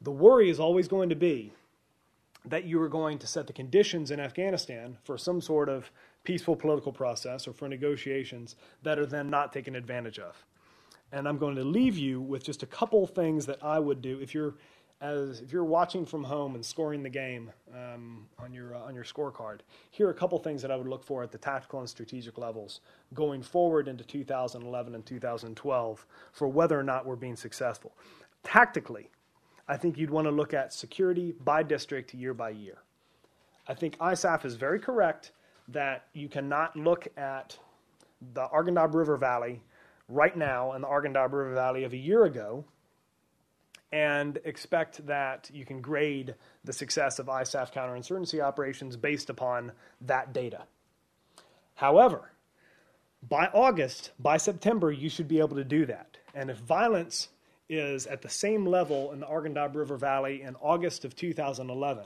The worry is always going to be that you are going to set the conditions in Afghanistan for some sort of peaceful political process or for negotiations that are then not taken advantage of. And I'm going to leave you with just a couple things that I would do if you're watching from home and scoring the game on your scorecard. Here are a couple things that I would look for at the tactical and strategic levels going forward into 2011 and 2012 for whether or not we're being successful. Tactically, I think you'd want to look at security by district year by year. I think ISAF is very correct that you cannot look at the Arghandab River Valley right now and the Arghandab River Valley of a year ago and expect that you can grade the success of ISAF counterinsurgency operations based upon that data. However, by August, by September, you should be able to do that. And if violence is at the same level in the Arghandab River Valley in August of 2011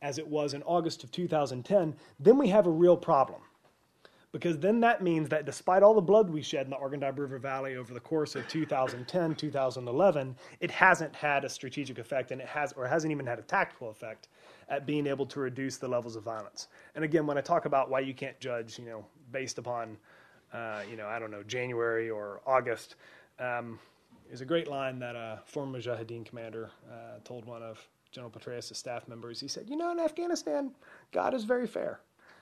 as it was in August of 2010, then we have a real problem. Because then that means that despite all the blood we shed in the Arghandab River Valley over the course of 2010, 2011, it hasn't had a strategic effect and hasn't even had a tactical effect at being able to reduce the levels of violence. And again, when I talk about why you can't judge, based upon, January or August, there's a great line that a former Mujahideen commander told one of General Petraeus' staff members. He said, in Afghanistan, God is very fair.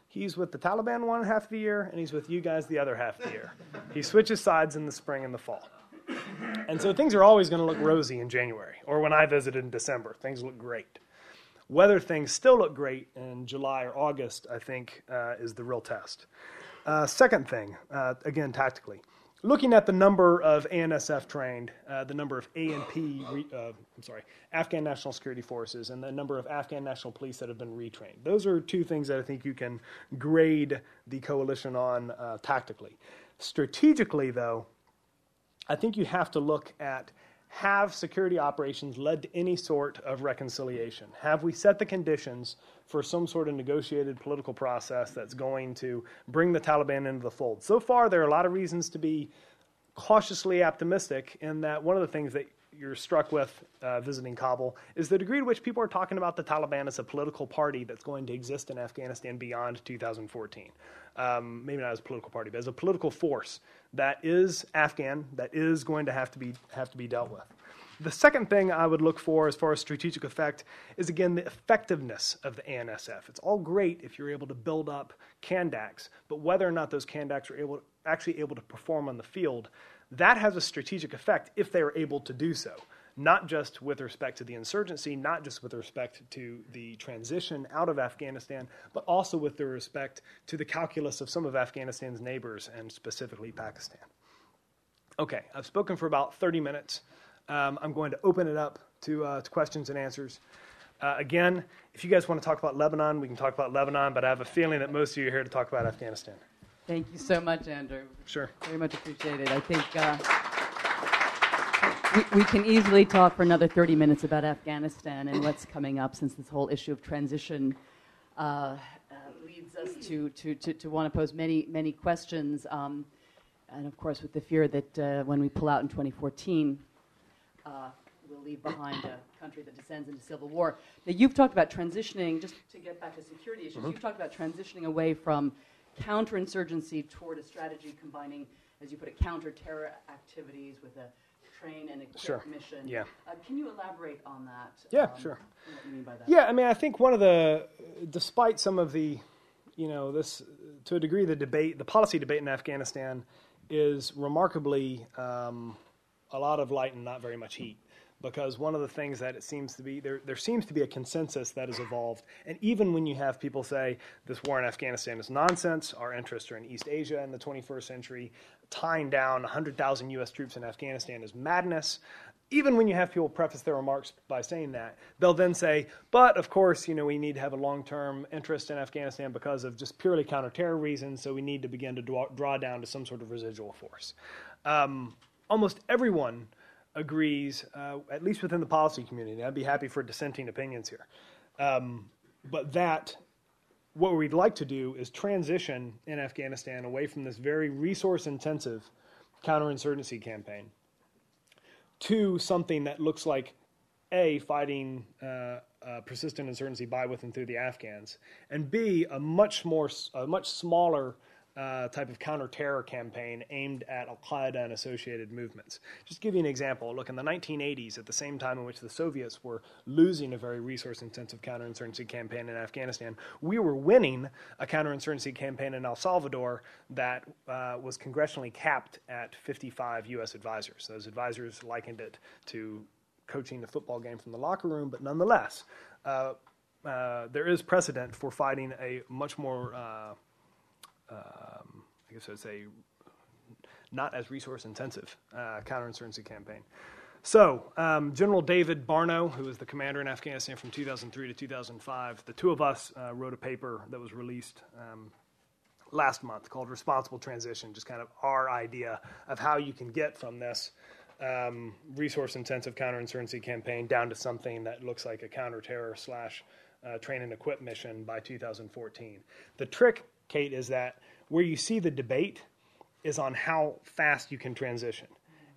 He's with the Taliban one half of the year, and he's with you guys the other half of the year. He switches sides in the spring and the fall. And so things are always going to look rosy in January, or when I visited in December, things look great. Whether things still look great in July or August, I think, is the real test. Second thing, again, tactically. Looking at the number of ANSF trained, the number of Afghan National Security Forces, and the number of Afghan National Police that have been retrained. Those are two things that I think you can grade the coalition on tactically. Strategically, though, I think you have to look at, have security operations led to any sort of reconciliation? Have we set the conditions for some sort of negotiated political process that's going to bring the Taliban into the fold? So far, there are a lot of reasons to be cautiously optimistic in that one of the things that you're struck with visiting Kabul is the degree to which people are talking about the Taliban as a political party that's going to exist in Afghanistan beyond 2014. Maybe not as a political party, but as a political force that is Afghan, that is going to have to be dealt with. The second thing I would look for as far as strategic effect is, again, the effectiveness of the ANSF. It's all great if you're able to build up Kandaks, but whether or not those Kandaks are actually able to perform on the field, that has a strategic effect if they are able to do so, not just with respect to the insurgency, not just with respect to the transition out of Afghanistan, but also with the respect to the calculus of some of Afghanistan's neighbors, and specifically Pakistan. Okay, I've spoken for about 30 minutes. I'm going to open it up to questions and answers. Again, if you guys want to talk about Lebanon, we can talk about Lebanon, but I have a feeling that most of you are here to talk about Afghanistan. Thank you so much, Andrew. Sure. Very much appreciated. I think we can easily talk for another 30 minutes about Afghanistan and what's coming up, since this whole issue of transition leads us to want to pose many questions. And, of course, with the fear that when we pull out in 2014, we'll leave behind a country that descends into civil war. Now, you've talked about transitioning, just to get back to security issues, you've talked about transitioning away from counterinsurgency toward a strategy combining, as you put it, counter-terror activities with a train and equip mission. Yeah. Can you elaborate on that? Yeah, sure. What you mean by that? Yeah, I think despite some of the, this, to a degree, the policy debate in Afghanistan is remarkably a lot of light and not very much heat. Because one of the things that it seems to be, there seems to be a consensus that has evolved. And even when you have people say this war in Afghanistan is nonsense, our interests are in East Asia in the 21st century, tying down 100,000 U.S. troops in Afghanistan is madness. Even when you have people preface their remarks by saying that, they'll then say, but of course, we need to have a long-term interest in Afghanistan because of just purely counter-terror reasons, so we need to begin to draw down to some sort of residual force. Almost everyone agrees, at least within the policy community. I'd be happy for dissenting opinions here. But what we'd like to do is transition in Afghanistan away from this very resource-intensive counterinsurgency campaign to something that looks like A, fighting persistent insurgency by, with, and through the Afghans, and B, a much smaller type of counter-terror campaign aimed at Al-Qaeda and associated movements. Just to give you an example, look, in the 1980s, at the same time in which the Soviets were losing a very resource-intensive counterinsurgency campaign in Afghanistan, we were winning a counterinsurgency campaign in El Salvador that was congressionally capped at 55 U.S. advisors. Those advisors likened it to coaching the football game from the locker room, but nonetheless, there is precedent for fighting a much more I guess I'd say not as resource-intensive counterinsurgency campaign. So General David Barno, who was the commander in Afghanistan from 2003 to 2005, the two of us wrote a paper that was released last month called Responsible Transition, just kind of our idea of how you can get from this resource-intensive counterinsurgency campaign down to something that looks like a counter-terror / train and equip mission by 2014. The trick, Kate, is that where you see the debate is on how fast you can transition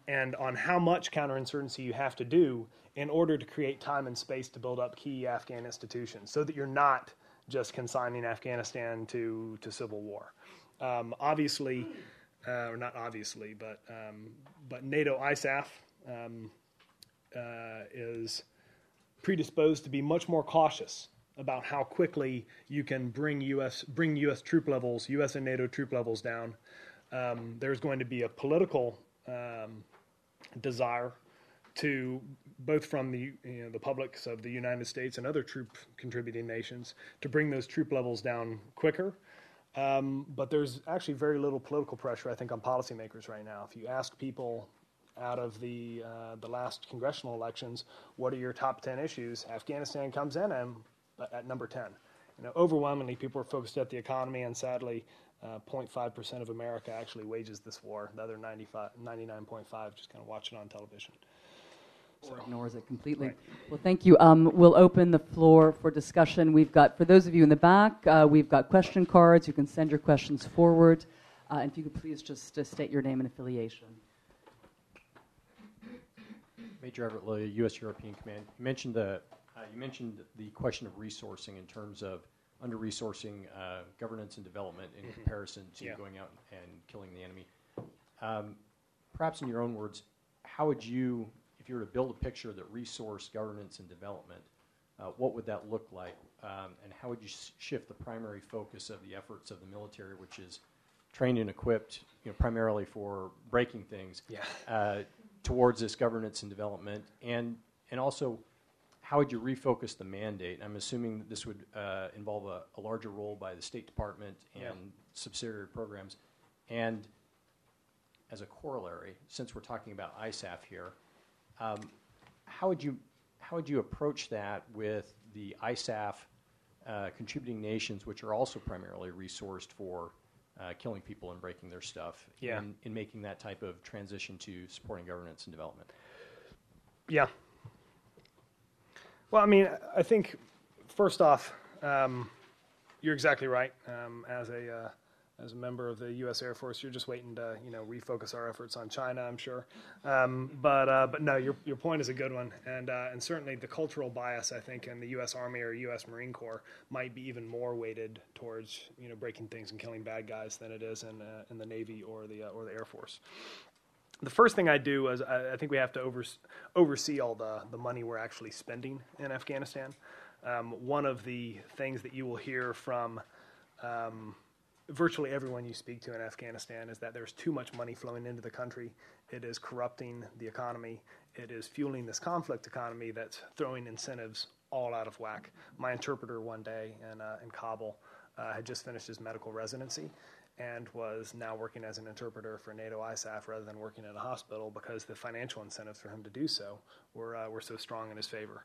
and on how much counterinsurgency you have to do in order to create time and space to build up key Afghan institutions so that you're not just consigning Afghanistan to civil war. Obviously, or not obviously, but NATO ISAF is predisposed to be much more cautious about how quickly you can bring U.S. troop levels, U.S. and NATO troop levels down. There's going to be a political desire to, both from the publics of the United States and other troop contributing nations, to bring those troop levels down quicker. But there's actually very little political pressure, I think, on policymakers right now. If you ask people out of the last congressional elections, what are your top 10 issues? Afghanistan comes in at number 10. Overwhelmingly, people are focused at the economy, and sadly, 0.5% of America actually wages this war. The other 99.5 just kind of watch it on television. Or ignores it completely. Right. Well, thank you. We'll open the floor for discussion. We've got, for those of you in the back, we've got question cards. You can send your questions forward. And if you could please just state your name and affiliation. Major Everett Lilly, U.S. European Command. You mentioned the question of resourcing in terms of under-resourcing governance and development in comparison to going out and killing the enemy. Perhaps in your own words, how would you, if you were to build a picture that resource governance and development, what would that look like? And how would you shift the primary focus of the efforts of the military, which is trained and equipped primarily for breaking things, towards this governance and development? And also, how would you refocus the mandate? I'm assuming that this would involve a larger role by the State Department and subsidiary programs. And as a corollary, since we're talking about ISAF here, how would you approach that with the ISAF contributing nations, which are also primarily resourced for killing people and breaking their stuff, in making that type of transition to supporting governance and development? Yeah. Well, I mean, I think first off, you're exactly right. As a member of the U.S. Air Force, you're just waiting to refocus our efforts on China, I'm sure. But no, your point is a good one, and certainly the cultural bias, I think, in the U.S. Army or U.S. Marine Corps might be even more weighted towards breaking things and killing bad guys than it is in the Navy or the Air Force. The first thing I do is I think we have to oversee all the money we're actually spending in Afghanistan. One of the things that you will hear from virtually everyone you speak to in Afghanistan is that there's too much money flowing into the country. It is corrupting the economy. It is fueling this conflict economy that's throwing incentives all out of whack. My interpreter one day in Kabul had just finished his medical residency and was now working as an interpreter for NATO ISAF rather than working at a hospital because the financial incentives for him to do so were so strong in his favor.